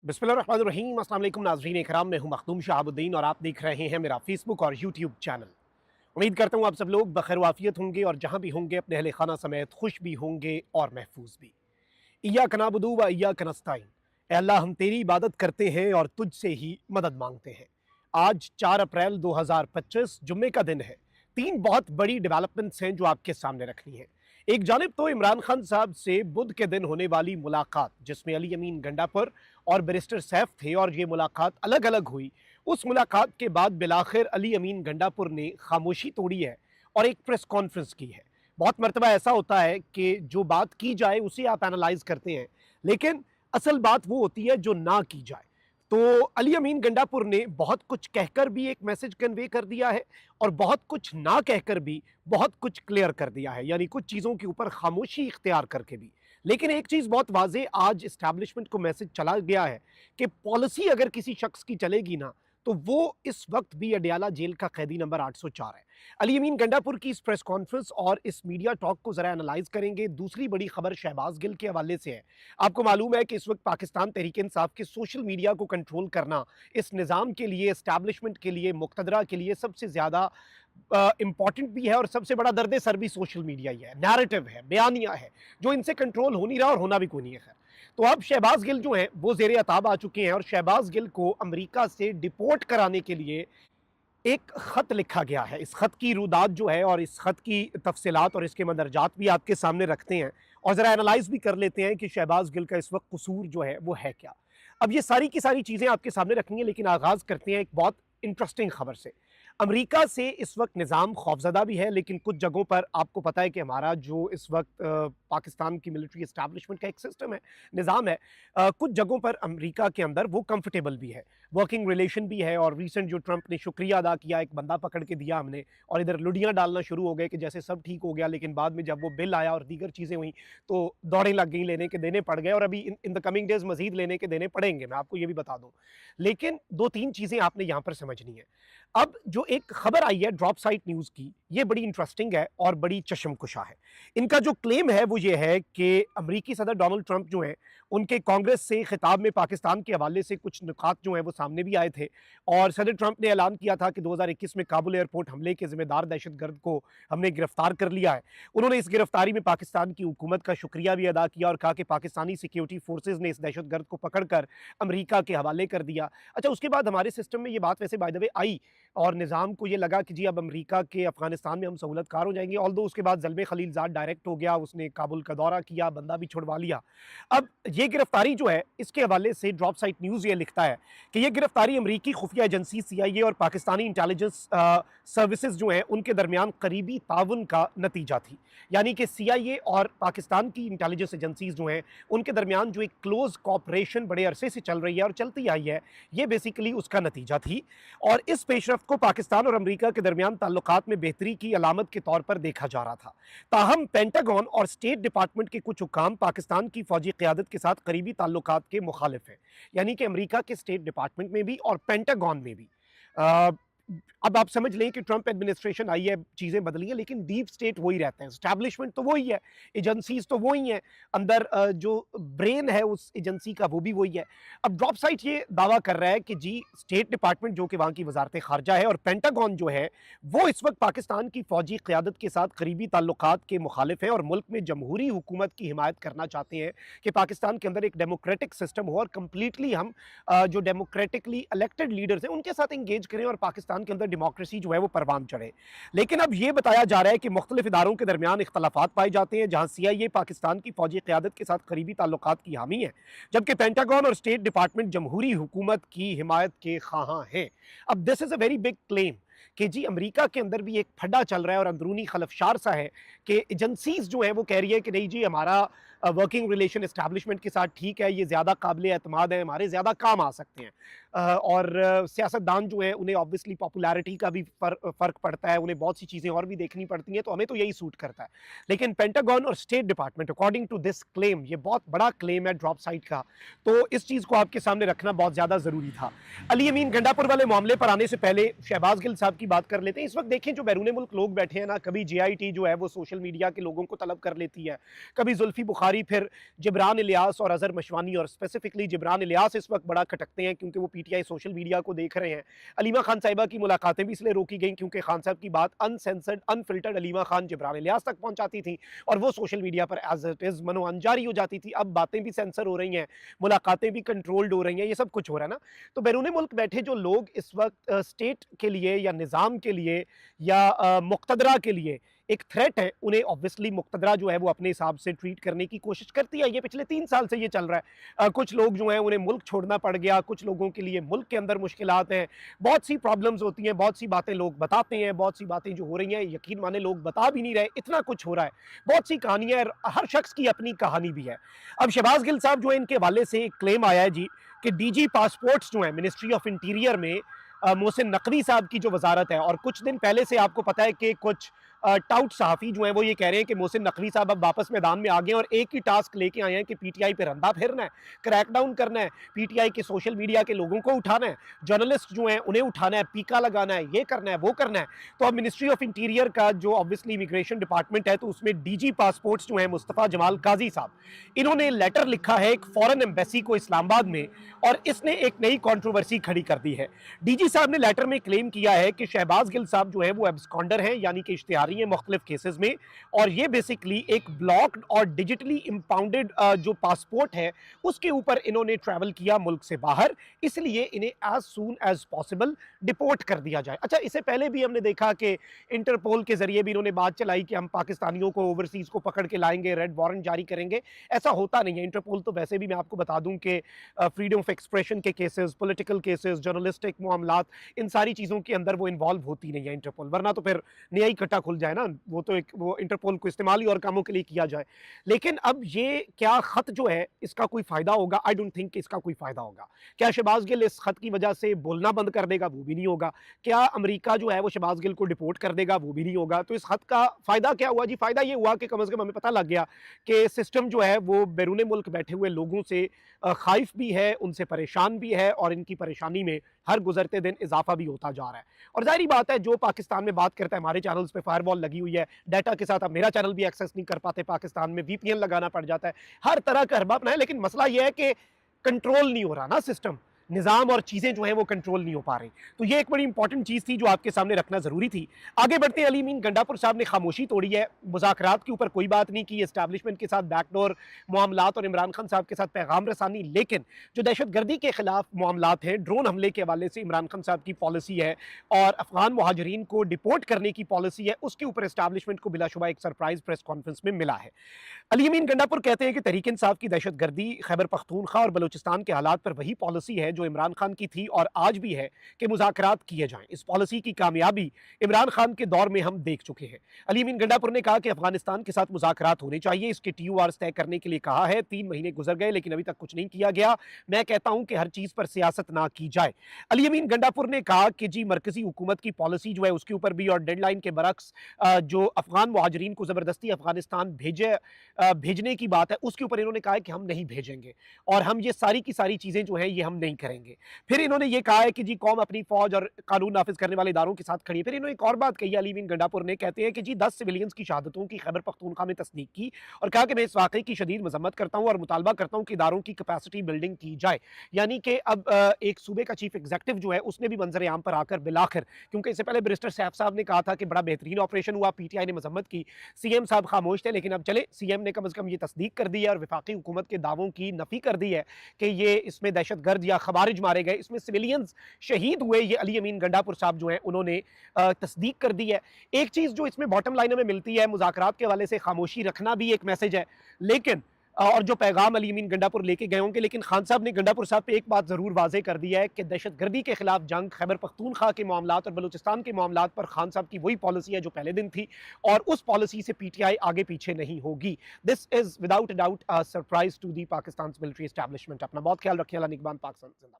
बिस्मिल्लाहिर्रहमानिर्रहीम। अस्सलाम वालेकुम नाज़रीन इकराम, मैं हूं मखदूम शहाबुद्दीन और आप देख रहे हैं मेरा फेसबुक और यूट्यूब चैनल। उम्मीद करता हूं आप सब लोग बखैर वाफियत होंगे और जहां भी होंगे अपने अहले खाना समेत खुश भी होंगे और महफूज भी। इय्याक नअबुदु व इय्याक नस्तईन। ऐ अल्लाह, हम तेरी इबादत करते हैं और तुझसे ही मदद मांगते हैं। आज 4 अप्रैल 2025 जुम्मे का दिन है। 3 बहुत बड़ी डेवलपमेंट्स हैं जो आपके सामने रखनी है। एक जानिब तो इमरान खान साहब से बुध के दिन होने वाली मुलाकात, जिसमें अली अमीन गंडापुर और बैरिस्टर सैफ थे और ये मुलाकात अलग अलग हुई। उस मुलाकात के बाद बिलाखिर अली अमीन गंडापुर ने खामोशी तोड़ी है और एक प्रेस कॉन्फ्रेंस की है। बहुत मरतबा ऐसा होता है कि जो बात की जाए उसे आप एनालाइज करते हैं, लेकिन असल बात वो होती है जो ना की जाए। तो अली अमीन गंडापुर ने बहुत कुछ कहकर भी एक मैसेज कन्वे कर दिया है और बहुत कुछ ना कहकर भी बहुत कुछ क्लियर कर दिया है, यानी कुछ चीज़ों के ऊपर खामोशी इख्तियार करके भी। लेकिन एक चीज़ बहुत वाज़ेह आज इस्टेब्लिशमेंट को मैसेज चला गया है कि पॉलिसी अगर किसी शख्स की चलेगी ना, तो वो इस वक्त भी अडयाला जेल का कैदी नंबर 804 है। अली अमीन गंडापुर की इस प्रेस कॉन्फ्रेंस और इस मीडिया टॉक को ज़रा एनालाइज करेंगे। दूसरी बड़ी खबर शहबाज गिल के हवाले से है। आपको मालूम है कि इस वक्त पाकिस्तान तहरीक इंसाफ के सोशल मीडिया को कंट्रोल करना इस निज़ाम के लिए, इस्टेब्लिशमेंट के लिए, मुक़तदरा के लिए सबसे ज़्यादा इंपॉर्टेंट भी है और सबसे बड़ा दर्द सर भी सोशल मीडिया ही है, नैरेटिव है, बयानिया है, जो इनसे कंट्रोल हो नहीं रहा और होना भी कोई नहीं है। खैर, तो अब शहबाज गिल जो हैं वो ज़ेरे अताब आ चुके हैं और शहबाज गिल को अमेरिका से डिपोर्ट कराने के लिए एक ख़त लिखा गया है। इस ख़त की रूदात जो है और इस ख़त की तफसीलात और इसके मंदरजात भी आपके सामने रखते हैं और ज़रा एनालाइज भी कर लेते हैं कि शहबाज गिल का इस वक्त कसूर जो है वो है क्या। अब ये सारी की सारी चीज़ें आपके सामने रखनी है, लेकिन आगाज़ करते हैं एक बहुत इंटरेस्टिंग खबर से। अमेरिका से इस वक्त निज़ाम खौफज़दा भी है, लेकिन कुछ जगहों पर आपको पता है कि हमारा जो इस वक्त पाकिस्तान की मिलिट्री इस्टेब्लिशमेंट का एक सिस्टम है, निज़ाम है, कुछ जगहों पर अमेरिका के अंदर वो कंफर्टेबल भी है, वर्किंग रिलेशन भी है। और रिसेंट जो ट्रंप ने शुक्रिया अदा किया, एक बंदा पकड़ के दिया हमने, और इधर लुड़ियाँ डालना शुरू हो गए कि जैसे सब ठीक हो गया, लेकिन बाद में जब वो बिल आया और दीगर चीज़ें हुई तो दौड़ें लग गई, लेने के देने पड़ गए और अभी इन द कमिंग डेज मजीद लेने के देने पड़ेंगे, मैं आपको ये भी बता दूँ। लेकिन 2-3 चीज़ें आपने यहाँ पर समझनी है। अब जो एक खबर आई है ड्रॉप साइट न्यूज़ की, ये बड़ी इंटरेस्टिंग है और बड़ी चश्मकुशा है। इनका जो क्लेम है वो ये है कि अमेरिकी सदर डोनाल्ड ट्रंप जो हैं, उनके कांग्रेस से खिताब में पाकिस्तान के हवाले से कुछ नुकात जो हैं वो सामने भी आए थे और सदर ट्रंप ने ऐलान किया था कि 2021 में काबुल एयरपोर्ट हमले के जिम्मेदार दहशतगर्द को हमने गिरफ्तार कर लिया है। उन्होंने इस गिरफ्तारी में पाकिस्तान की हुकूमत का शुक्रिया भी अदा किया और कहा कि पाकिस्तानी सिक्योरिटी फोर्सेज ने इस दहशतगर्द को पकड़कर अमेरिका के हवाले कर दिया। अच्छा, उसके बाद हमारे सिस्टम में ये बात वैसे बाय द वे आई और निज़ाम को ये लगा कि जी अब अमेरिका के अफगानिस्तान में हम सहूलतकार हो जाएंगे। ऑल्दो उसके बाद ज़ल्मे खलीलज़ाद डायरेक्ट हो गया, उसने काबुल का दौरा किया, बंदा भी छुड़वा लिया। अब ये गिरफ्तारी जो है, इसके हवाले से ड्रॉप साइट न्यूज़ ये लिखता है कि ये गिरफ्तारी अमेरिकी खुफिया एजेंसी CIA और पाकिस्तानी इंटेलिजेंस सर्विसेज जो हैं उनके दरमियान करीबी ताउन का नतीजा थी। यानी कि CIA और पाकिस्तान की इंटेलिजेंस एजेंसीज जो हैं उनके दरमियान जो एक क्लोज कॉपरेशन बड़े अरसे से चल रही है और चलती आई है, ये बेसिकली उसका नतीजा थी। और इस पेशरफ्त को पाकिस्तान और अमेरिका के दरमियान ताल्लुकात में बेहतरी की अलामत के तौर पर देखा जा रहा था। ताहम पेंटागन और स्टेट डिपार्टमेंट के कुछ हुकाम पाकिस्तान की फौजी क़यादत के साथ करीबी ताल्लुकात के मुखालिफ हैं, यानी कि अमेरिका के स्टेट डिपार्टमेंट में भी और पेंटागन में भी। अब आप समझ लें कि ट्रंप एडमिनिस्ट्रेशन आई है, चीज़ें बदली हैं, लेकिन डीप स्टेट वही रहते हैं, एस्टैब्लिशमेंट तो वही है, एजेंसीज तो वही हैं, अंदर जो ब्रेन है उस एजेंसी का वो भी वही है। अब ड्रॉप साइट ये दावा कर रहा है कि जी स्टेट डिपार्टमेंट जो कि वहाँ की वजारत खारजा है और पेंटागन जो है वो इस वक्त पाकिस्तान की फौजी क़यादत के साथ करीबी ताल्लुकात के मुखालिफ है और मुल्क में जमहूरी हुकूमत की हिमायत करना चाहते हैं कि पाकिस्तान के अंदर एक डेमोक्रेटिक सिस्टम हो और कम्प्लीटली हम जो डेमोक्रेटिकली इलेक्टेड लीडर्स हैं उनके साथ इंगेज करें और पाकिस्तान के अंदर डेमोक्रेसी जो है वो परवान चढ़े। लेकिन अब ये बताया जा रहा है कि मुख्तलिफ इदारों के दरमियान इख्तलाफात पाए जाते हैं, जहां CIA पाकिस्तान की फौजी क़यादत के साथ करीबी ताल्लुकात की हामी है, जबकि पेंटागन और स्टेट डिपार्टमेंट जमहूरी हुकूमत की हिमायत के ख़्वाहां हैं। अब this is a very big claim कि जी अमेरिका के अंदर भी एक फड्डा चल रहा है और अंदरूनी खलफशार सा है कि एजेंसीज जो है वो कह रही है कि नहीं जी हमारा वर्किंग रिलेशन इस्टेब्लिशमेंट के साथ ठीक है, ये ज़्यादा काबिल एतमाद है, हमारे ज़्यादा काम आ सकते हैं। और सियासतदान जो है उन्हें ऑब्वियसली पॉपुलैरिटी का भी फ़र्क पड़ता है, उन्हें बहुत सी चीज़ें और भी देखनी पड़ती हैं, तो हमें तो यही सूट करता है। लेकिन पेंटागन और state department according to this claim, ये बहुत बड़ा क्लेम है ड्रॉप साइट का, तो इस चीज़ को आपके सामने रखना बहुत ज़्यादा ज़रूरी था। अली अमीन गंडापुर वाले मामले पर आने से पहले शहबाज गिल साहब की बात कर लेते हैं। इस वक्त देखें जो बैरून मुल्क लोग बैठे हैं ना, कभी JIT जो है वो सोशल मीडिया के लोगों को तलब कर लेती है, कभी जुल्फी बुखारी बारी फिर जिब्रान इलियास और अजहर मशवानी, और स्पेसिफिकली जिब्रान इलियास इस वक्त बड़ा खटकते हैं क्योंकि वो पीटीआई सोशल मीडिया को देख रहे हैं। अलीमा खान साहिबा की मुलाकातें भी इसलिए रोकी गई क्योंकि खान साहब की बात अनसेंसर्ड अनफिल्टर्ड अलीमा खान जिब्रान इलियास तक पहुंचाती थी और वो सोशल मीडिया पर एज इट इज मनोअन जारी हो जाती थी। अब बातें भी सेंसर हो रही हैं, मुलाकातें भी कंट्रोल्ड हो रही हैं, ये सब कुछ हो रहा है ना। तो बैरून मुल्क बैठे जो लोग इस वक्त स्टेट के लिए या निज़ाम के लिए या मुक्तदरा के लिए एक थ्रेट है, उन्हें ऑब्वियसली मुक्तदरा जो है वो अपने हिसाब से ट्रीट करने की कोशिश करती है। ये पिछले 3 साल से ये चल रहा है। कुछ लोग जो हैं उन्हें मुल्क छोड़ना पड़ गया, कुछ लोगों के लिए मुल्क के अंदर मुश्किलात हैं, बहुत सी प्रॉब्लम्स होती हैं, बहुत सी बातें लोग बताते हैं, बहुत सी बातें जो हो रही हैं यकीन माने लोग बता भी नहीं रहे, इतना कुछ हो रहा है, बहुत सी कहानियां, हर शख्स की अपनी कहानी भी है। अब शहबाज गिल साहब जो है, इनके हवाले से एक क्लेम आया है जी कि डीजी पासपोर्ट्स जो है मिनिस्ट्री ऑफ इंटीरियर में मोहसिन नकवी साहब की जो वजारत है, और कुछ दिन पहले से आपको पता है कि कुछ टाउट सहाफ़ी जो हैं वो ये कह रहे हैं कि मोहसिन नकवी साहब अब वापस मैदान में आ गए और एक ही टास्क लेके आए हैं कि पीटीआई पे रंदा फेरना है, क्रैकडाउन करना है, पीटीआई के सोशल मीडिया के लोगों को उठाना है, जर्नलिस्ट जो हैं उन्हें उठाना है, पीका लगाना है, ये करना है, वो करना है। तो अब मिनिस्ट्री ऑफ इंटीरियर का जो ऑब्वियसली इमिग्रेशन डिपार्टमेंट है, तो उसमें डीजी पासपोर्ट्स जो हैं मुस्तफ़ा जमाल काजी साहब, इन्होंने लेटर लिखा है एक फॉरेन एम्बेसी को इस्लामाबाद में, और इसने एक नई कंट्रोवर्सी खड़ी कर दी है। डीजी साहब ने लेटर में क्लेम किया है कि शहबाज गिल साहब जो है वो एब्सकॉन्डर हैं, यानी कि इश्तिहारी हैं मुख्तलिफ केसेस में, और ये बेसिकली एक ब्लॉक्ड और डिजिटली इंपाउंडेड जो पासपोर्ट है उसके ऊपर इन्होंने ट्रैवल किया मुल्क से बाहर, इसलिए इन्हें as soon as possible deport कर दिया जाए। अच्छा, इससे पहले भी हमने देखा कि इंटरपोल के जरिए भी इन्होंने बात चलाई कि हम पाकिस्तानियों को ओवरसीज को पकड़ के लाएंगे, रेड वारंट जारी करेंगे। ऐसा होता नहीं है। इंटरपोल तो वैसे भी मैं आपको बता दूं कि फ्रीडम ऑफ एक्सप्रेशन के केसेस, पॉलिटिकल केसेस, जर्नलिस्टिक मामलात, इन सारी चीज़ों के अंदर वो इन्वॉल्व होती नहीं है इंटरपोल, वरना तो फिर नया ही कट्टा खुल जाए ना, वो इंटरपोल को इस्तेमाल ही और कामों के लिए किया जाए। लेकिन अब ये क्या खत जो है इसका कोई फायदा होगा? आई डोंट थिंक इसका कोई फायदा होगा। क्या शहबाज गिल इस खत की वजह से बोलना बंद कर देगा? वो भी नहीं होगा। क्या अमेरिका जो है वो शहबाज गिल को डिपोर्ट कर देगा? वो भी नहीं होगा। तो इस खत का फायदा क्या हुआ जी? फायदा ये हुआ कि कम से कम हमें पता लग गया कि सिस्टम जो है वो बैरून मुल्क बैठे हुए लोगों से खाइफ भी है, उनसे परेशान भी है, और इनकी परेशानी में हर गुजरते दिन इजाफा भी होता जा रहा है। और जाहिर बात है, जो पाकिस्तान में बात करता है, हमारे चैनल्स पे फायरवॉल लगी हुई है, डाटा के साथ अब मेरा चैनल भी एक्सेस नहीं कर पाते पाकिस्तान में, वीपीएन लगाना पड़ जाता है, हर तरह का हरबा अपना है। लेकिन मसला यह है कि कंट्रोल नहीं हो रहा ना सिस्टम, निज़ाम और चीज़ें जो हैं वो कंट्रोल नहीं हो पा रही। तो ये एक बड़ी इंपॉर्टेंट चीज़ थी जो आपके सामने रखना ज़रूरी थी। आगे बढ़ते हैं, अली अमीन गंडापुर साहब ने खामोशी तोड़ी है, मुज़ाकरात के ऊपर कोई बात नहीं की, एस्टैब्लिशमेंट के साथ बैकडोर मामलात और इमरान खान साहब के साथ पैगाम रसानी। लेकिन जो दहशतगर्दी के खिलाफ मामलात हैं, ड्रोन हमले के हवाले से इमरान खान साहब की पॉलिसी है और अफगान मुहाजिरीन को डिपोर्ट करने की पॉलिसी है, उसके ऊपर एस्टैब्लिशमेंट को बिलाशुबा एक सरप्राइज प्रेस कॉन्फ्रेंस में मिला है। अली अमीन गंडापुर कहते हैं कि तहरीक इंसाफ की दहशतगर्दी, खैबर पख्तूनख्वा और बलूचिस्तान के हालात पर वही पॉलिसी है जो इमरान खान की थी और आज भी है कि मुज़ाकरात किए जाएं। इस पॉलिसी की कामयाबी इमरान खान के दौर में हम देख चुके हैं। अली अमीन गंडापुर ने कहा कि अफगानिस्तान के साथ मुज़ाकरात होने चाहिए, इसके TURs तय करने के लिए कहा है। 3 महीने गुजर गए लेकिन अभी तक कुछ नहीं किया गया। मैं कहता हूं कि हर चीज़ पर सियासत ना की जाए। अली अमीन गंडापुर ने कहा कि जी मरकजी हुकूमत की पॉलिसी जो है उसके ऊपर भी और डेडलाइन के बरक्स जो अफगान मुहाजिरीन को ज़बरदस्ती अफगानिस्तान भेजने की बात है, उसके ऊपर इन्होंने कहा है कि हम नहीं भेजेंगे और हम ये सारी की सारी चीज़ें जो हैं ये हम नहीं करेंगे। फिर इन्होंने ये कहा है कि जी कौम अपनी फौज और कानून नाफिज करने वाले इदारों के साथ खड़ी है। फिर इन्होंने एक और बात कही, अली अमीन गंडापुर ने, कहते हैं कि जी 10 सिविलियंस की शहादतों की खैबर पख्तूनख्वा में तस्दीक की और कहा कि मैं इस वाकई की शदीद मजम्मत करता हूँ और मुतालबा करता हूँ कि इदारों की कैपेसिटी बिल्डिंग की जाए। यानी कि अब एक सूबे का चीफ एग्जीक्यूटिव जो है उसने भी मंजर आम पर आकर बिलाखिर, क्योंकि इससे पहले बैरिस्टर सैफ साहब ने कहा था कि बड़ा बेहतरीन ऑपरेशन हुआ, पीटीआई ने मजम्मत की, सीएम साहब खामोश थे, लेकिन अब चले सीएम ने कम से कम ये तस्दीक कर दी है और वफाकी हुकूमत के दावों की नफी कर दी है कि ये इसमें दहशतगर्द या खवारिज मारे गए, इसमें सिविलियंस शहीद हुए, ये अली अमीन गंडापुर साहब जो हैं उन्होंने तस्दीक कर दी है। एक चीज़ जो इसमें बॉटम लाइन में मिलती है, मुज़ाकरात के हवाले से खामोशी रखना भी एक मैसेज है, लेकिन और जो पैगाम अली अमीन गंडापुर लेके गए होंगे, लेकिन खान साहब ने गंडापुर साहब पे एक बात ज़रूर वाज़ेह कर दी है कि दहशतगर्दी के खिलाफ जंग, खैबर पख्तूनख्वा के मामलात और बलूचिस्तान के मामलात पर खान साहब की वही पॉलिसी है जो पहले दिन थी और उस पॉलिसी से पीटीआई आगे पीछे नहीं होगी। This is without doubt a surprise to the Pakistan military establishment. अपना बहुत ख्याल रखिए। अल्लाह निगहबान। पाकिस्तान जिंदाबाद।